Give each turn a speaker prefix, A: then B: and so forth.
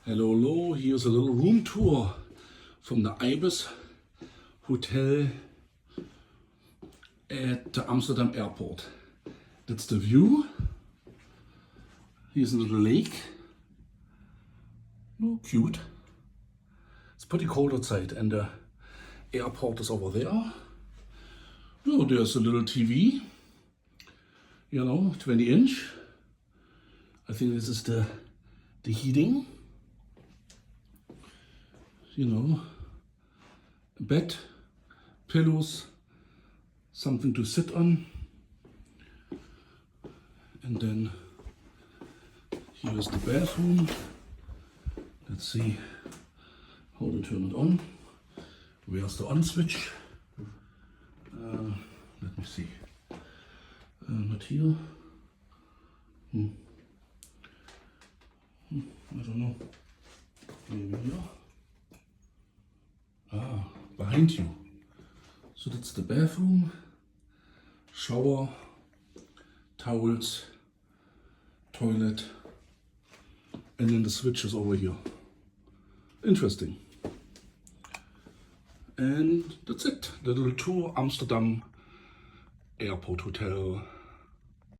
A: Hello, hello, here's a little room tour from the Ibis Hotel at the Amsterdam airport. That's the view. Here's a little lake. Oh, cute. It's pretty cold outside and the airport is over there. Oh, there's a little TV, 20-inch. I think this is the heating. Bed, pillows, something to sit on. And then here's the bathroom. Let's see how to turn it on. Where's the on switch? Let me see. Not here. I don't know. Maybe here. Behind you. So that's the bathroom, shower, towels, toilet, and then the switch is over here. Interesting. And that's it. The little tour, Amsterdam Airport Hotel.